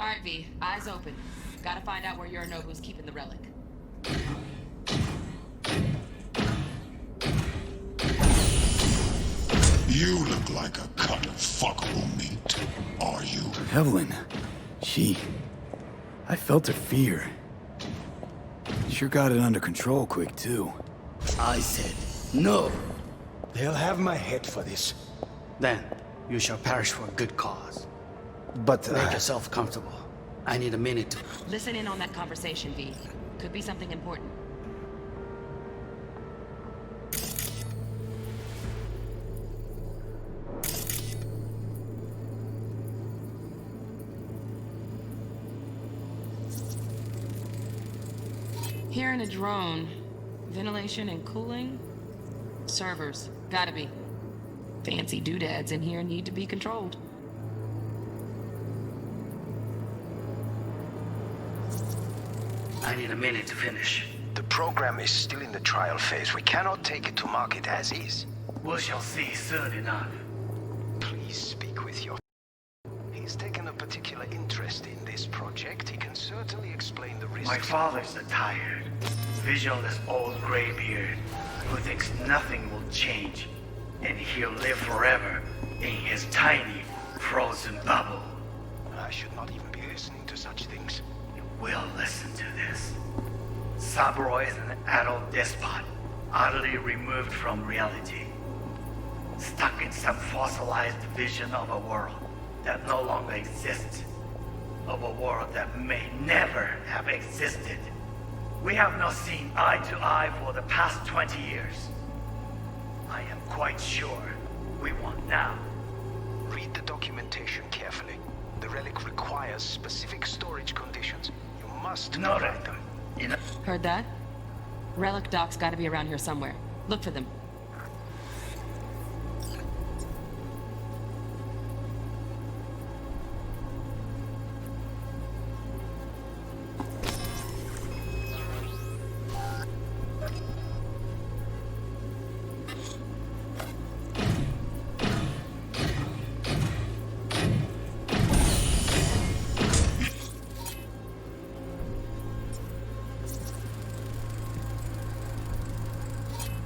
Alright, V. Eyes open. Gotta find out where Yorinobu's keeping the relic. You look like a cut of fuckable meat, are you? Evelyn. I felt her fear. Sure got it under control quick, too. I said no. They'll have my head for this. Then you shall perish for a good cause. But, Make yourself comfortable. I need a minute to... Listen in on that conversation, V. Could be something important. Hearing a drone. Ventilation and cooling? Servers. Gotta be. Fancy doodads in here need to be controlled. I need a minute to finish. the program is still in the trial phase. We cannot take it to market as is. We shall see soon enough. Please speak with your... He's taken a particular interest in this project. He can certainly explain the risks. My father's a tired, visionless old graybeard who thinks nothing will change, and he'll live forever in his tiny, frozen bubble. I should not even be listening to such things. You will listen to this. Saburo is an adult despot, utterly removed from reality. Stuck in some fossilized vision of a world that no longer exists. Of a world that may never have existed. We have not seen eye to eye for the past 20 years. I am quite sure we want now. Read the documentation carefully. The relic requires specific storage conditions. You must provide them. Heard that? Relic doc's gotta be around here somewhere. Look for them.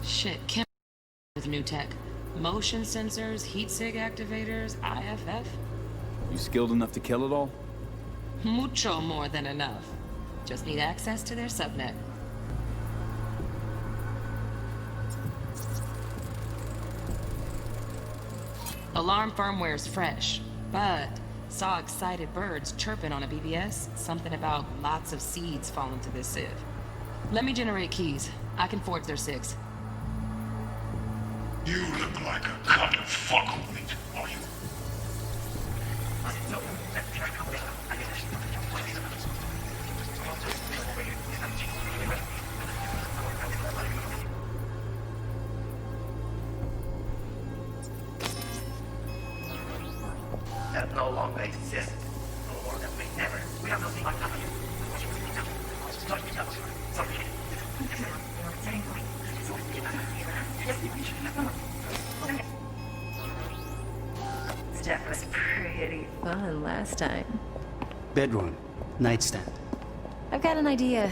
Shit, can't with new tech. Motion sensors, heat sig activators, IFF. You skilled enough to kill it all? Mucho more than enough. Just need access to their subnet. Alarm firmware's fresh, but saw excited birds chirping on a BBS. Something about lots of seeds falling to this sieve. Let me generate keys. I can forge their SIGs. You look like a cut of fuckle meat, are you? That no longer exists. A world that may never. We have nothing like that. Stuff was pretty fun last time. Bedroom, nightstand. I've got an idea.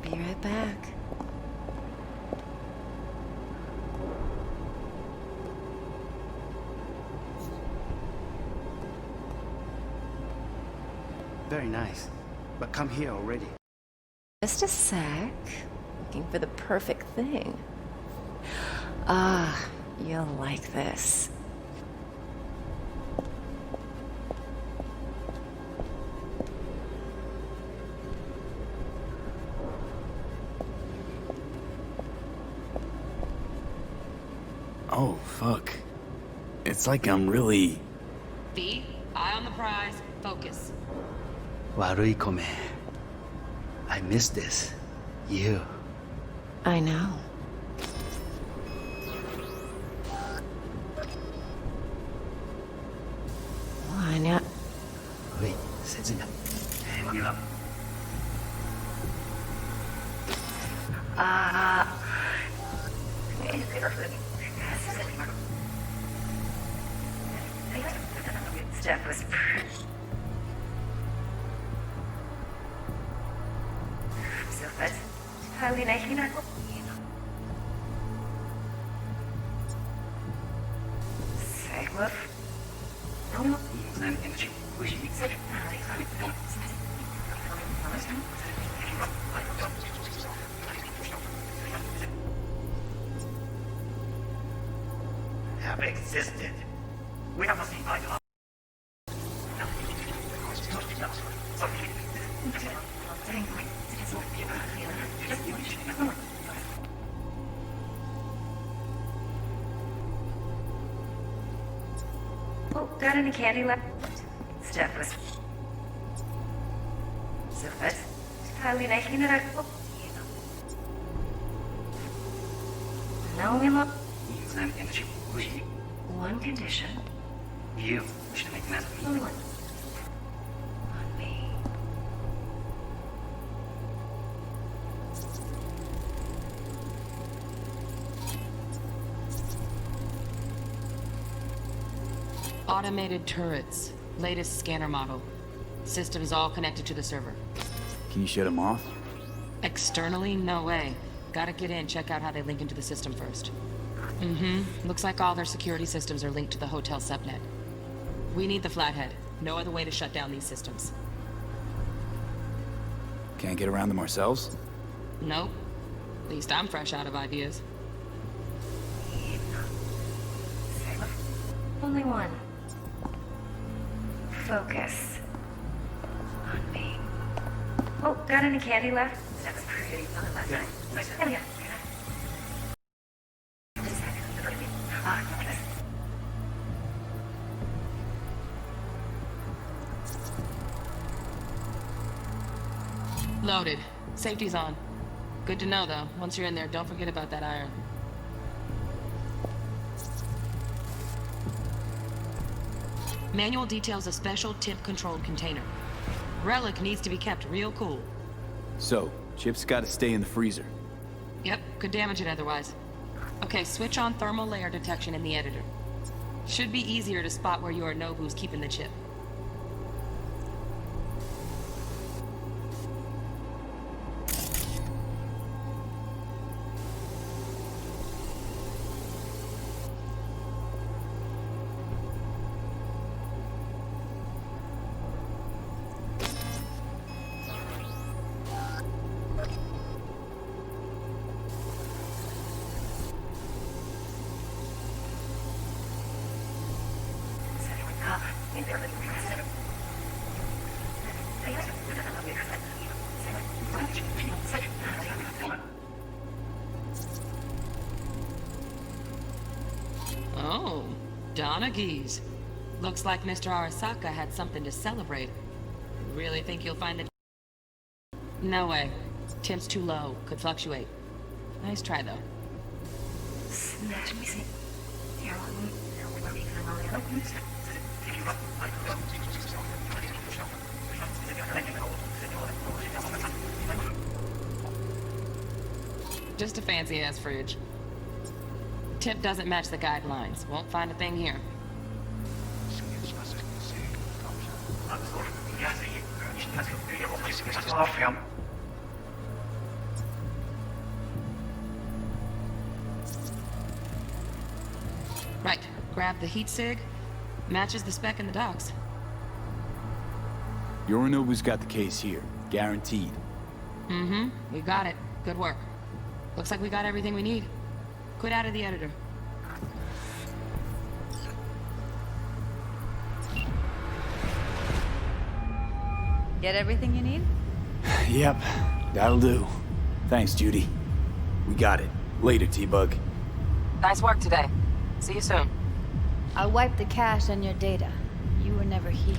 Be right back. Very nice. But come here already. Just a sec. Looking for the perfect thing. Ah, you'll like this. Oh, fuck. It's like I'm really... V, eye on the prize, focus. Warui kome. I miss this. You. I know. Wanya. Wait, Setsuya. Hang it up. Stuff was Have existed. We have seen by the Oh, got any candy left? Steph was... Sufit. Halinahin na ako. No, Mimo. One condition. You should make mess of Only me. one. On me. Automated turrets. Latest scanner model. Systems all connected to the server. Can you shut him off? Externally, no way. Gotta get in, check out how they link into the system first. Looks like all their security systems are linked to the hotel subnet. We need the flathead. No other way to shut down these systems. Can't get around them ourselves? Nope. At least I'm fresh out of ideas. Only one. Focus. On me. Oh, got any candy left? That's pretty. Yeah. Loaded. Safety's on. Good to know, though. Once you're in there, don't forget about that iron. Manual details a special temp-controlled container. Relic needs to be kept real cool. So, Chip's gotta stay in the freezer. Yep, could damage it otherwise. Okay, switch on thermal layer detection in the editor. Should be easier to spot where Yorinobu's keeping the chip. Oh, Donaghys. Looks like Mr. Arasaka had something to celebrate. Really think you'll find the... No way. Temp's too low. Could fluctuate. Nice try, though. Just a fancy-ass fridge. Tip doesn't match the guidelines. Won't find a thing here. Right. Grab the heat sig. Matches the spec in the docks. Yorinobu's got the case here. Guaranteed. We got it. Good work. Looks like we got everything we need. Quit out of the editor. Get everything you need? Yep, that'll do. Thanks, Judy. We got it. Later, T-Bug. Nice work today. See you soon. I'll wipe the cache on your data. You were never here.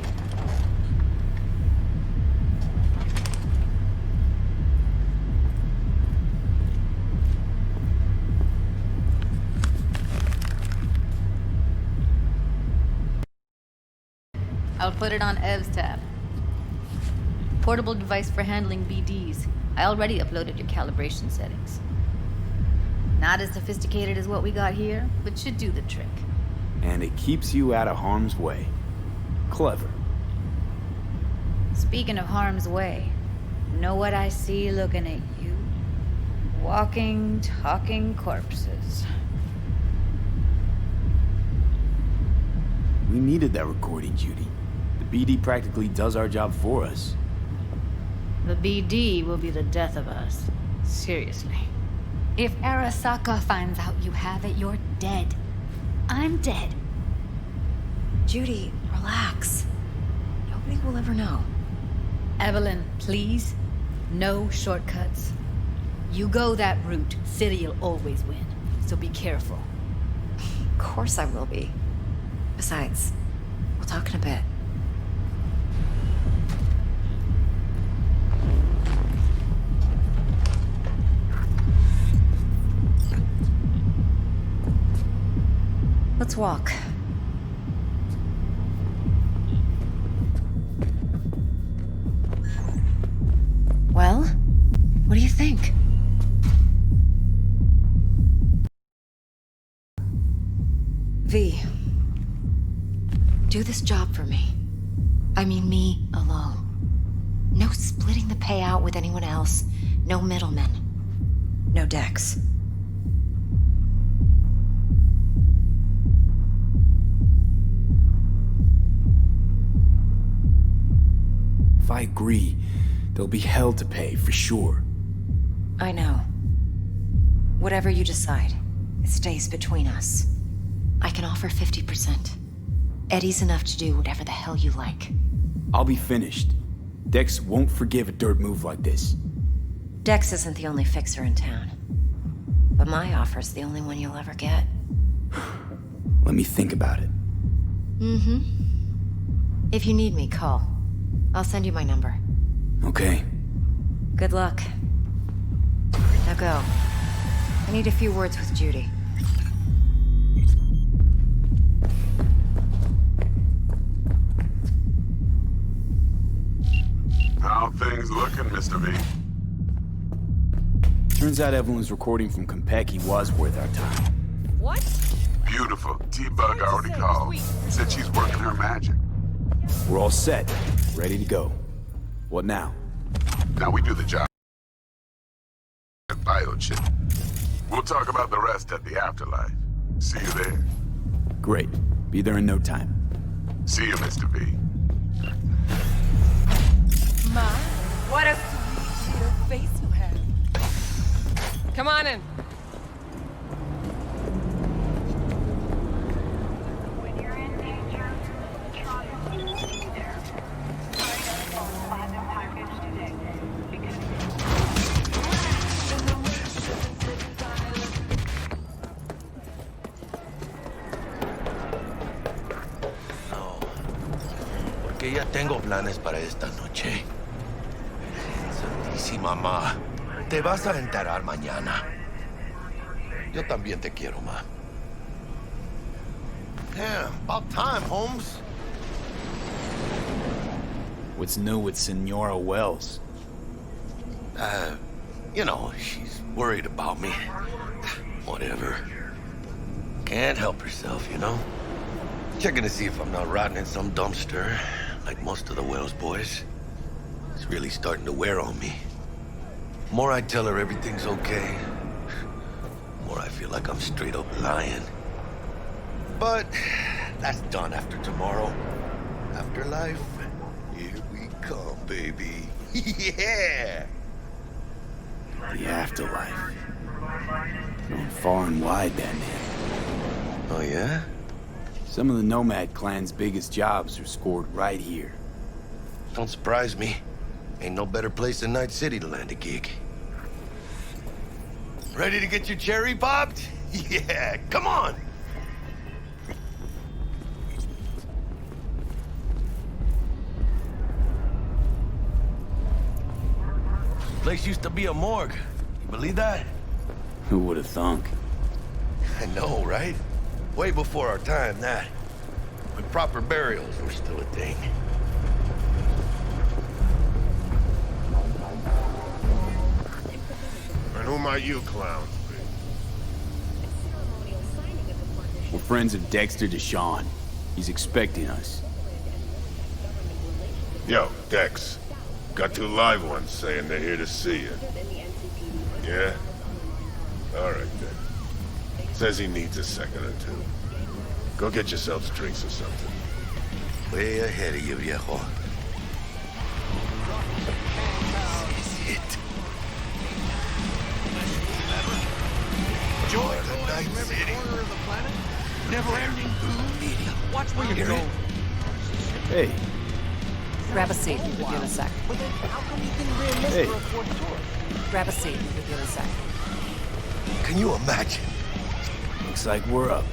I'll put it on Ev's tab. Portable device for handling BDs. I already uploaded your calibration settings. Not as sophisticated as what we got here, but should do the trick. And it keeps you out of harm's way. Clever. Speaking of harm's way, know what I see looking at you? Walking, talking corpses. We needed that recording, Judy. The BD practically does our job for us. The BD will be the death of us. Seriously. If Arasaka finds out you have it, you're dead. I'm dead. Judy, relax. Nobody will ever know. Evelyn, please. No shortcuts. You go that route, City'll always win. So be careful. Of course I will be. Besides, we'll talk in a bit. Let's walk. Well, what do you think? V, do this job for me. I mean me alone. No splitting the payout with anyone else. No middlemen. No Dex. If I agree, there'll be hell to pay, for sure. I know. Whatever you decide, it stays between us. I can offer 50%. Eddie's enough to do whatever the hell you like. I'll be finished. Dex won't forgive a dirt move like this. Dex isn't the only fixer in town. But my offer's the only one you'll ever get. Let me think about it. Mm-hmm. If you need me, call. I'll send you my number. Okay. Good luck. Now go. I need a few words with Judy. How things looking, Mr. V? Turns out Evelyn's recording from Compeki was worth our time. What? Beautiful. T-Bug already called. Said she's working her magic. We're all set. Ready to go. What now? Now we do the job. Biochip. We'll talk about the rest at the afterlife. See you there. Great. Be there in no time. See you, Mr. V. Ma, what a sweet little face you have. Come on in. When you're in danger, try to be there. Platinum package today. No, porque ya tengo planes para esta noche. Santísima ma, te vas a enterar mañana. Yo también te quiero, ma. Damn, about time, Holmes. What's new with Senora Wells? You know, she's worried about me. Whatever. Can't help herself, you know? Checking to see if I'm not rotting in some dumpster, like most of the Wells boys. It's really starting to wear on me. The more I tell her everything's okay, the more I feel like I'm straight up lying. But that's done after tomorrow. Afterlife, here we come, baby. Yeah! The afterlife. Going far and wide, that man. Oh, yeah? Some of the Nomad clan's biggest jobs are scored right here. Don't surprise me. Ain't no better place than Night City to land a gig. Ready to get your cherry popped? Yeah, come on! Place used to be a morgue. You believe that? Who would have thunk? I know, right? Way before our time, that. When proper burials were still a thing. And who might you clowns be? We're friends of Dexter Deshawn. He's expecting us. Yo, Dex. Got two live ones saying they're here to see you. Yeah? All right, then. Says he needs a second or two. Go get yourselves drinks or something. Way ahead of you, viejo. Shit. Joy the night city. Never-ending food. Watch where you're going. Hey. Grab a seat. We'll be in a sec. Hey. Grab a seat. We'll be in a sec. Can you imagine? Looks like we're up.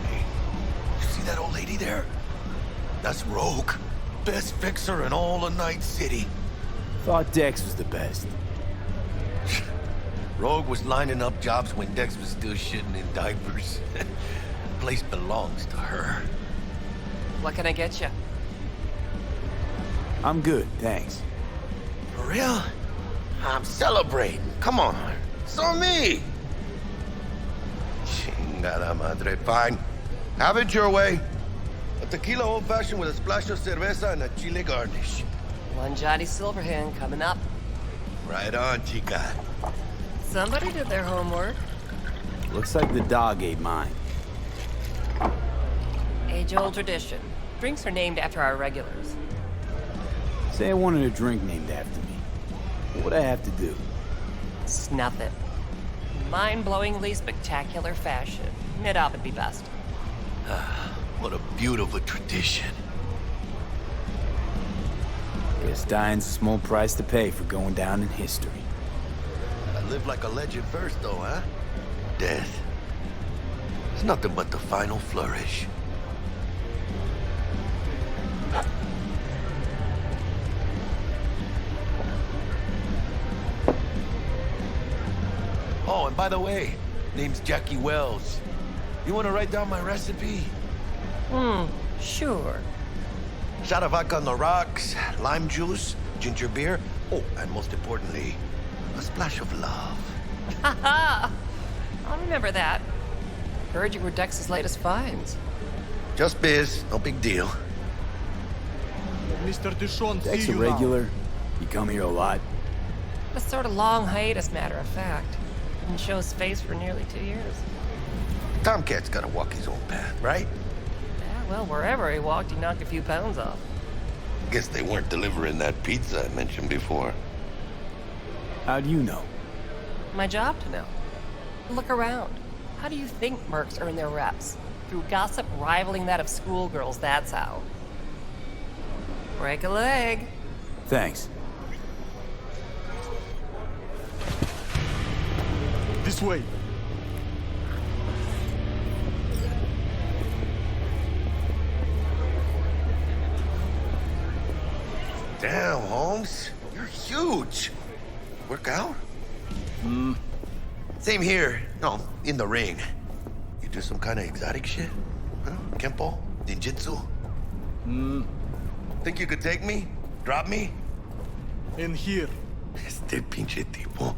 Hey, you see that old lady there? That's Rogue. Best fixer in all of Night City. Thought Dex was the best. Rogue was lining up jobs when Dex was still shitting in diapers. Place belongs to her. What can I get you? I'm good, thanks. For real? I'm celebrating. Come on. So me. Chingada madre. Fine. Have it your way. A tequila old-fashioned with a splash of cerveza and a chile garnish. One Johnny Silverhand coming up. Right on, chica. Somebody did their homework. Looks like the dog ate mine. Age-old tradition. Drinks are named after our regulars. Say I wanted a drink named after me. What'd I have to do? Snuff it. Mind-blowingly spectacular fashion. Mid-op would be best. What a beautiful tradition. Guess dying's a small price to pay for going down in history. I live like a legend first, though, huh? Death. It's nothing but the final flourish. Oh, and by the way, name's Jackie Wells. You want to write down my recipe? Sure. Shot of vodka on the rocks, lime juice, ginger beer. Oh, and most importantly, a splash of love. Haha! I'll remember that. Heard you were Dex's latest finds. Just biz, no big deal. Mr. Dishon, Dex see a you regular? You come here a lot? A sort of long hiatus, matter of fact. Didn't show his face for nearly 2 years. Tomcat's gotta walk his own path, right? Yeah, well, wherever he walked, he knocked a few pounds off. Guess they weren't delivering that pizza I mentioned before. How do you know? My job to know. Look around. How do you think mercs earn their reps? Through gossip rivaling that of schoolgirls, that's how. Break a leg. Thanks. this way. Damn, Holmes. You're huge. Work out? Same here. No, in the ring. You do some kind of exotic shit? Huh? Kempo? Ninjutsu? Think you could take me? Drop me? In here. Este pinche tipo.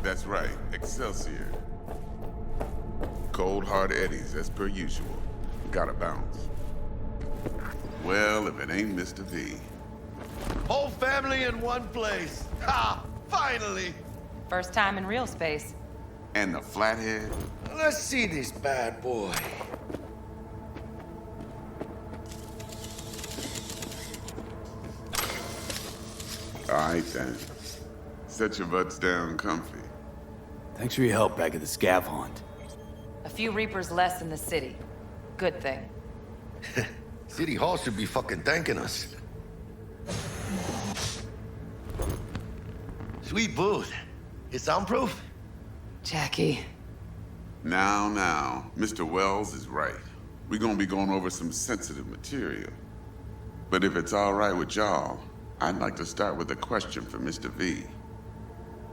That's right, Excelsior. Cold hard eddies, as per usual. Gotta bounce. Well, if it ain't Mr. V. Whole family in one place. Ha! Finally! First time in real space. And the flathead? Let's see this bad boy. All right, then. Set your butts down comfy. Thanks for your help back at the scav hunt. A few Reapers less in the city. Good thing. City Hall should be fucking thanking us. Sweet booth. It's soundproof? Jackie. Now, Mr. Wells is right. We're gonna be going over some sensitive material. But if it's all right with y'all, I'd like to start with a question for Mr. V.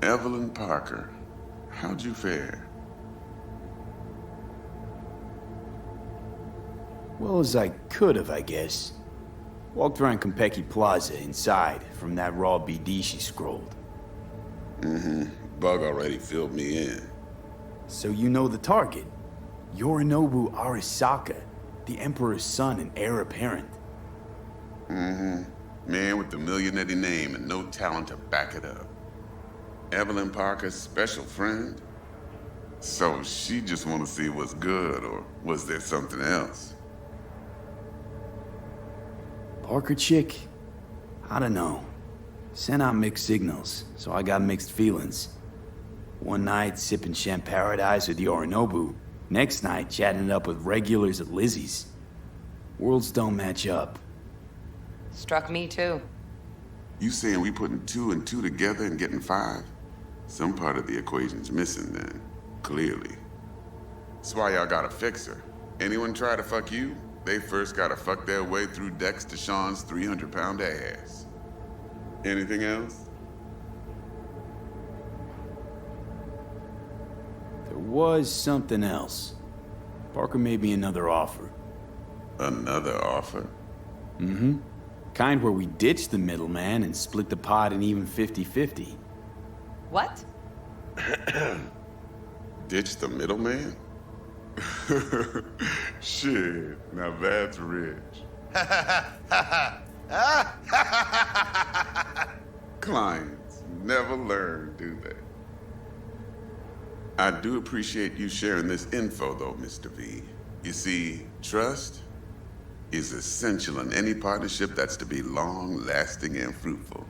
Evelyn Parker, how'd you fare? Well as I could have, I guess. Walked around Konpeki Plaza inside from that raw BD she scrolled. Bug already filled me in. So you know the target. Yorinobu Arasaka, the Emperor's son and heir apparent. Mm-hmm. Man with the millionaire name and no talent to back it up. Evelyn Parker's special friend? So she just want to see what's good, or was there something else? Parker chick? I don't know. Sent out mixed signals, so I got mixed feelings. One night, sipping Champaradise with Yorinobu. Next night, chatting it up with regulars at Lizzie's. Worlds don't match up. Struck me too. You saying we putting 2 and 2 together and getting 5? Some part of the equation's missing then, clearly. That's why y'all gotta fix her. Anyone try to fuck you, they first gotta fuck their way through Dex Deshawn's 300-pound ass. Anything else? There was something else. Parker made me another offer. Another offer? Mm-hmm. Kind where we ditch the middleman and split the pot in even 50-50. What? Ditch the middleman? Shit, now that's rich. Clients never learn, do they? I do appreciate you sharing this info, though, Mr. V. You see, trust is essential in any partnership that's to be long-lasting and fruitful.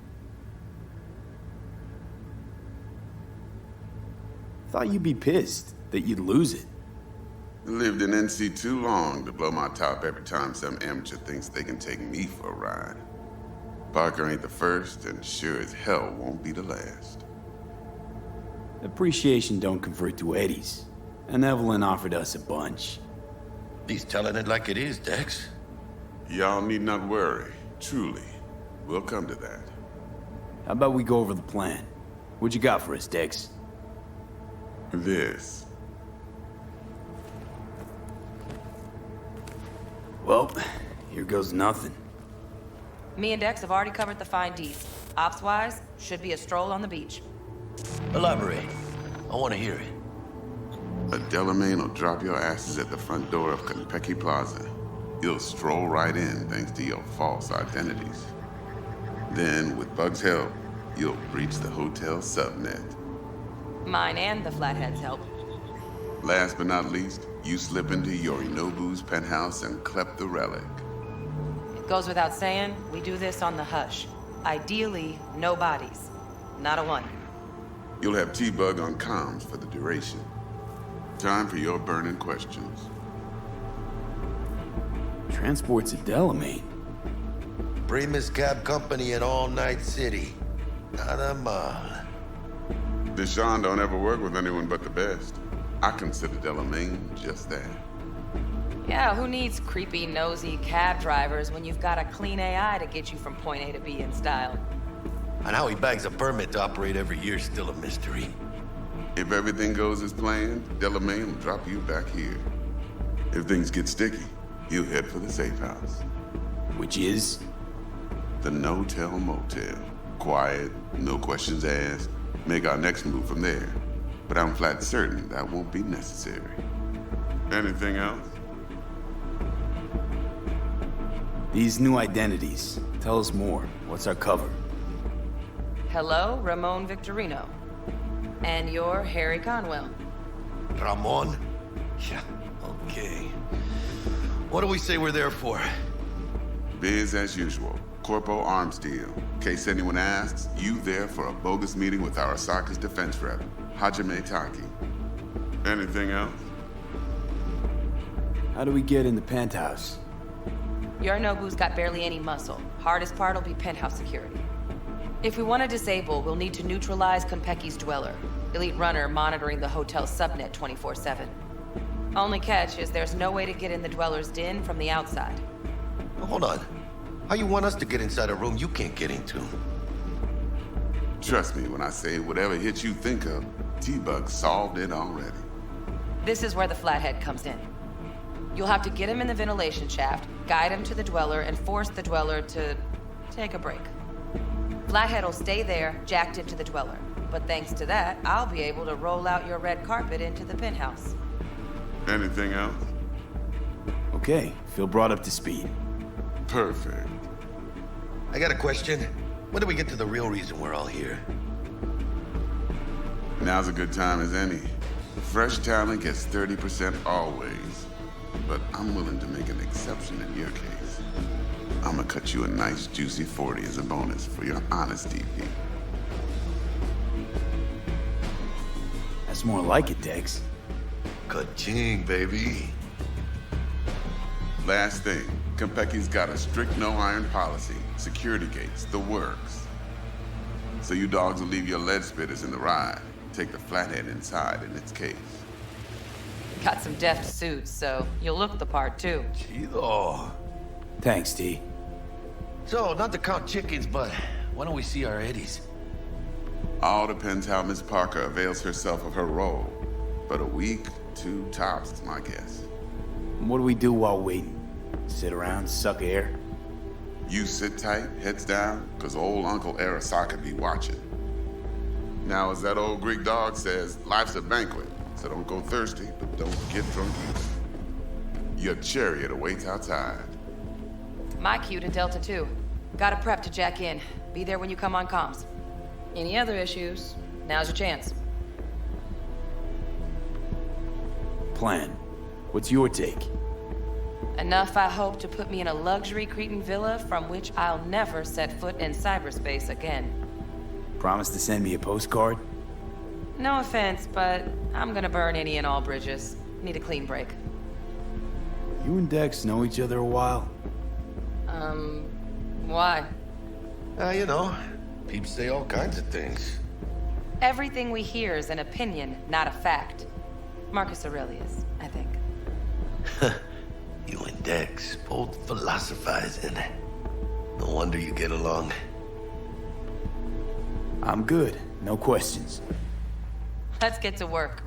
Thought you'd be pissed that you'd lose it. Lived in NC too long to blow my top every time some amateur thinks they can take me for a ride. Parker ain't the first, and sure as hell won't be the last. Appreciation don't convert to eddies, and Evelyn offered us a bunch. He's telling it like it is, Dex. Y'all need not worry. Truly. We'll come to that. How about we go over the plan? What you got for us, Dex? This. Well, here goes nothing. Me and Dex have already covered the fine D's. Ops-wise, should be a stroll on the beach. Elaborate. I want to hear it. A Delamain will drop your asses at the front door of Konpeki Plaza. You'll stroll right in thanks to your false identities. Then, with Bug's help, you'll breach the hotel subnet. Mine and the Flathead's help. Last but not least, you slip into Yorinobu's penthouse and clep the relic. It goes without saying, we do this on the hush. Ideally, no bodies. Not a one. You'll have T-Bug on comms for the duration. Time for your burning questions. Transport's a Delamain. Primus Cab Company in All Night City. Nada mal. Deshawn don't ever work with anyone but the best. I consider Delamain just that. Yeah, who needs creepy, nosy cab drivers when you've got a clean AI to get you from point A to B in style? And how he bags a permit to operate every year is still a mystery. If everything goes as planned, Delamain will drop you back here. If things get sticky, he'll head for the safe house. Which is? The no-tell motel. Quiet, no questions asked. Make our next move from there. But I'm flat certain that won't be necessary. Anything else? These new identities. Tell us more. What's our cover? Hello, Ramon Victorino. And you're Harry Conwell. Ramon? Yeah, okay. What do we say we're there for? Biz as usual. Corpo arms deal. In case anyone asks, you there for a bogus meeting with Arasaka's defense rep, Hajime Taki. Anything else? How do we get in the penthouse? Yorinobu's got barely any muscle. Hardest part will be penthouse security. If we want to disable, we'll need to neutralize Konpeki's dweller, elite runner monitoring the hotel's subnet 24/7. Only catch is there's no way to get in the dweller's den from the outside. Hold on. How you want us to get inside a room you can't get into? Trust me when I say whatever hit you think of, T-Bug solved it already. This is where the Flathead comes in. You'll have to get him in the ventilation shaft, guide him to the dweller, and force the dweller to take a break. Flathead will stay there, jacked into the dweller. But thanks to that, I'll be able to roll out your red carpet into the penthouse. Anything else? Okay, feel brought up to speed. Perfect. I got a question. When do we get to the real reason we're all here? Now's a good time as any. Fresh talent gets 30% always. But I'm willing to make an exception in your case. I'm gonna cut you a nice juicy 40 as a bonus for your honesty, V. That's more like it, Dex. Ka-ching, baby. Last thing, Konpeki's got a strict no-iron policy. Security gates, the works. So you dogs will leave your lead spitters in the ride. Take the flathead inside in its case. Got some deft suits, so you'll look the part too. Chido. Thanks, T. So, not to count chickens, but why don't we see our Eddies? All depends how Miss Parker avails herself of her role. But a week, 2 tops is my guess. What do we do while waiting? Sit around, suck air? You sit tight, heads down, cause old Uncle Arasaka be watching. Now, as that old Greek dog says, life's a banquet, so don't go thirsty, but don't get drunk either. Your chariot awaits outside. My cue to Delta 2. Gotta prep to jack in. Be there when you come on comms. Any other issues, now's your chance. Plan. What's your take? Enough, I hope, to put me in a luxury Cretan villa from which I'll never set foot in cyberspace again. Promise to send me a postcard? No offense, but I'm gonna burn any and all bridges. Need a clean break. You and Dex know each other a while? Why? You know, peeps say all kinds of things. Everything we hear is an opinion, not a fact. Marcus Aurelius, I think. You and Dex, both philosophizing. No wonder you get along. I'm good. No questions. Let's get to work.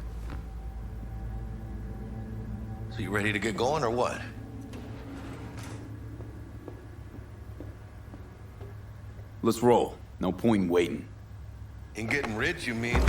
So you ready to get going or what? Let's roll. No point in waiting. In getting rich, you mean?